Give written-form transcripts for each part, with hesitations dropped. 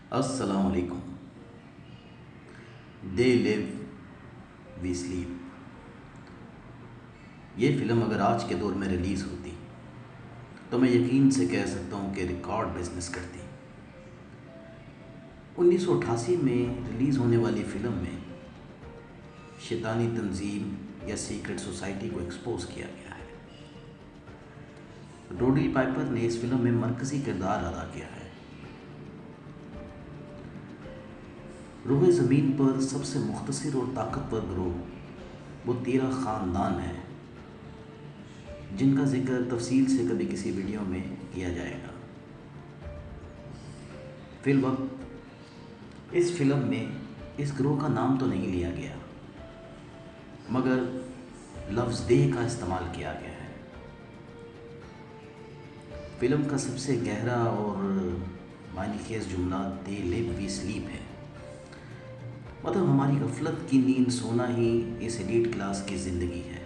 अस्सलाम वालेकुम। They live we sleep. ये फ़िल्म अगर आज के दौर में रिलीज़ होती तो मैं यकीन से कह सकता हूँ कि रिकॉर्ड बिजनेस करती। 1988 में रिलीज़ होने वाली फ़िल्म में शैतानी तंजीम या सीक्रेट सोसाइटी को एक्सपोज किया गया है। रोडी पाइपर ने इस फिल्म में मरकज़ी किरदार अदा किया है। रूह ज़मीन पर सबसे मुख्तसर और ताकतवर ग्रोह वो 13 ख़ानदान है जिनका जिक्र तफसील से कभी किसी वीडियो में किया जाएगा। फिलवक्त इस फिल्म में इस ग्रोह का नाम तो नहीं लिया गया, मगर लफ्ज़ देह का इस्तेमाल किया गया है। फिल्म का सबसे गहरा और मायनेखेज़ जुमला दे लिव वी स्लीप है। मतलब हमारी गफलत की नींद सोना ही इस एलीट क्लास की ज़िंदगी है।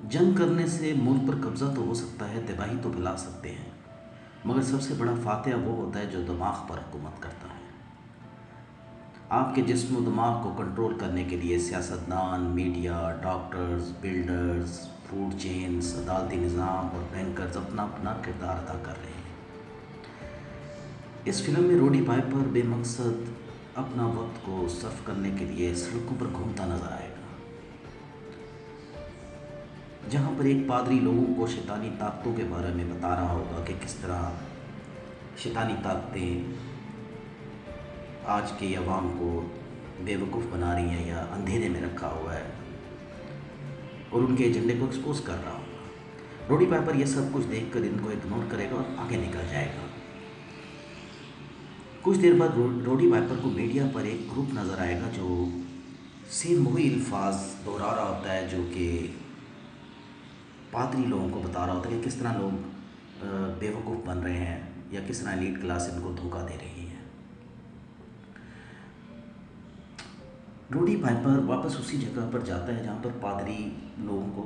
जंग करने से मुल्क पर कब्ज़ा तो हो सकता है, तबाही तो फैला सकते हैं, मगर सबसे बड़ा फातिहा वो होता है जो दिमाग पर हुकूमत करता है। आपके जिस्म और दिमाग को कंट्रोल करने के लिए सियासतदान, media, doctors, builders, food chains, अदालती निज़ाम और बैंकर्स अपना अपना किरदार अदा कर रहे हैं। इस फिल्म में रोडी पाइपर बेमकसद अपना वक्त को सर्फ करने के लिए सड़कों पर घूमता नजर आएगा, जहाँ पर एक पादरी लोगों को शैतानी ताकतों के बारे में बता रहा होगा कि किस तरह शैतानी ताकतें आज के अवाम को बेवकूफ़ बना रही हैं या अंधेरे में रखा हुआ है, और उनके एजेंडे को एक्सपोज कर रहा होगा। रोडी पाइपर ये सब कुछ देखकर इनको इग्नोर करेगा और आगे निकल जाएगा। कुछ देर बाद रोडी पाइपर को मीडिया पर एक ग्रुप नज़र आएगा जो सेम वही अल्फाज दोहरा रहा होता है जो कि पादरी लोगों को बता रहा होता है कि किस तरह लोग बेवकूफ़ बन रहे हैं या किस तरह एलीट क्लास इनको धोखा दे रही है। रोडी पाइपर वापस उसी जगह पर जाता है जहाँ पर पादरी लोगों को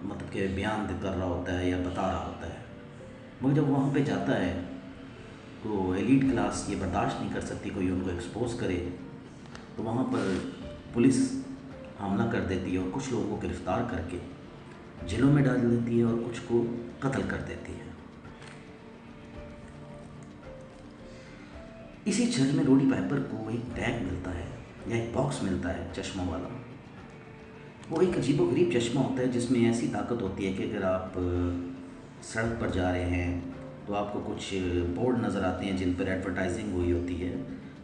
मतलब कि बयान कर रहा होता है या बता रहा होता है, मगर जब वहाँ पे जाता है तो एलीट क्लास ये बर्दाश्त नहीं कर सकती कोई उनको एक्सपोज करे, तो वहाँ पर पुलिस हमला कर देती है और कुछ लोगों को गिरफ़्तार करके जेलों में डाल देती है और कुछ को कत्ल कर देती है। इसी चर्च में रोडी पाइपर को एक बैग मिलता है या एक बॉक्स मिलता है चश्मा वाला। वो एक अजीबोगरीब चश्मा होता है जिसमें ऐसी ताकत होती है कि अगर आप सड़क पर जा रहे हैं तो आपको कुछ बोर्ड नज़र आते हैं जिन पर एडवर्टाइजिंग हुई होती है,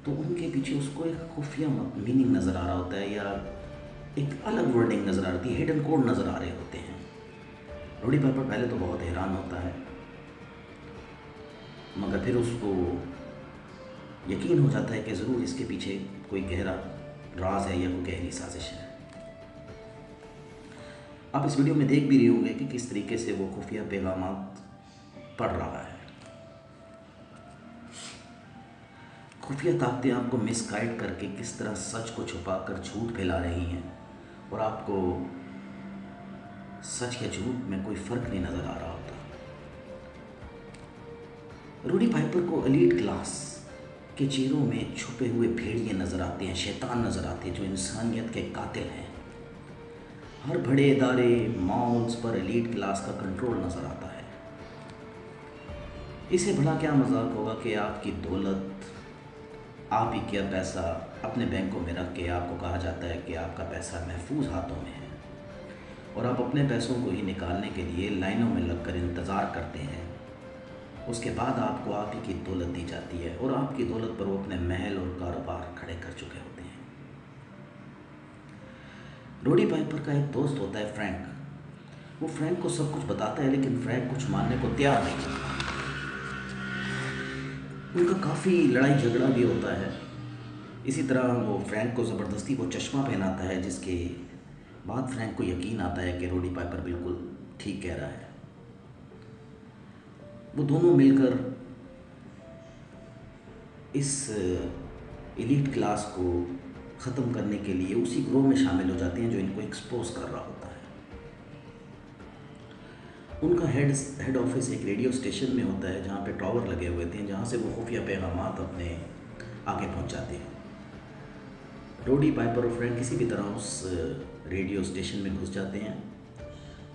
तो उनके पीछे उसको एक खुफिया मीनिंग नज़र आ रहा होता है या एक अलग वर्डिंग नज़र आ रही है, हिडन कोड नज़र आ रहे होते हैं। रोडी पाइपर पहले तो बहुत हैरान होता है, मगर फिर उसको यकीन हो जाता है कि ज़रूर इसके पीछे कोई गहरा राज है या कोई गहरी साजिश है। आप इस वीडियो में देख भी रहे होंगे कि किस तरीके से वो खुफिया पैगामात पढ़ रहा है। खुफिया ताकतें आपको मिसगाइड करके किस तरह सच को छुपाकर झूठ फैला रही हैं और आपको सच या झूठ में कोई फ़र्क नहीं नज़र आ रहा होता। रोडी पाइपर को एलीट क्लास के चेहरों में छुपे हुए भेड़िए नज़र आते हैं, शैतान नज़र आते हैं जो इंसानियत के कातिल हैं। हर बड़े इदारे, मॉल्स पर एलीट क्लास का कंट्रोल नज़र आता है। इसे भला क्या मजाक होगा कि आपकी दौलत, आप ही क्या पैसा अपने बैंकों में रख के आपको कहा जाता है कि आपका पैसा महफूज हाथों में है, और आप अपने पैसों को ही निकालने के लिए लाइनों में लगकर इंतज़ार करते हैं। उसके बाद आपको आप ही की दौलत दी जाती है और आपकी दौलत पर वो अपने महल और कारोबार खड़े कर चुके होते हैं। रोडी पाइपर का एक दोस्त होता है फ्रैंक। वो फ्रैंक को सब कुछ बताता है, लेकिन फ्रैंक कुछ मानने को तैयार नहीं होता। उनका काफ़ी लड़ाई झगड़ा भी होता है। इसी तरह वो फ्रैंक को ज़बरदस्ती वो चश्मा पहनाता है, जिसके बाद फ्रैंक को यकीन आता है कि रोडी पाइपर बिल्कुल ठीक कह रहा है। वो दोनों मिलकर इस एलीट क्लास को ख़त्म करने के लिए उसी ग्रोह में शामिल हो जाते हैं जो इनको एक्सपोज कर रहा होता है। उनका हेड ऑफिस एक रेडियो स्टेशन में होता है जहाँ पे टावर लगे हुए थे, जहाँ से वो खुफिया पैगामात अपने आगे पहुँचाते हैं। रोडी पाइपर और फ्रैंक किसी भी तरह उस रेडियो स्टेशन में घुस जाते हैं,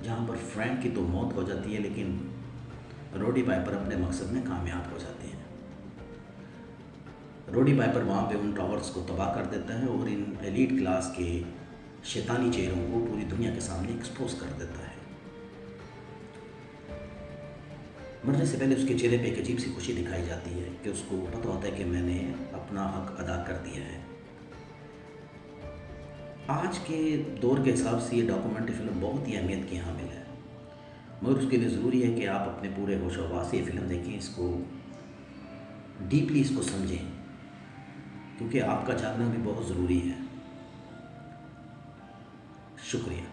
जहाँ पर फ्रैंक की तो मौत हो जाती है, लेकिन रोडी पाइपर अपने मकसद में कामयाब हो जाते हैं। रोडी पाइपर वहाँ पे उन टावर्स को तबाह कर देता है और इन एलीट क्लास के शैतानी चेहरों को पूरी दुनिया के सामने एक्सपोज कर देता है। मरने से पहले उसके चेहरे पे एक अजीब सी खुशी दिखाई जाती है कि उसको पता होता है कि मैंने अपना हक अदा कर दिया है। आज के दौर के हिसाब से ये डॉक्यूमेंट्री फिल्म बहुत ही अहमियत की हामिल है, मगर उसके लिए ज़रूरी है कि आप अपने पूरे होश और हवास से ये फ़िल्म देखें, इसको डीपली इसको समझें, क्योंकि आपका जानना भी बहुत ज़रूरी है। शुक्रिया।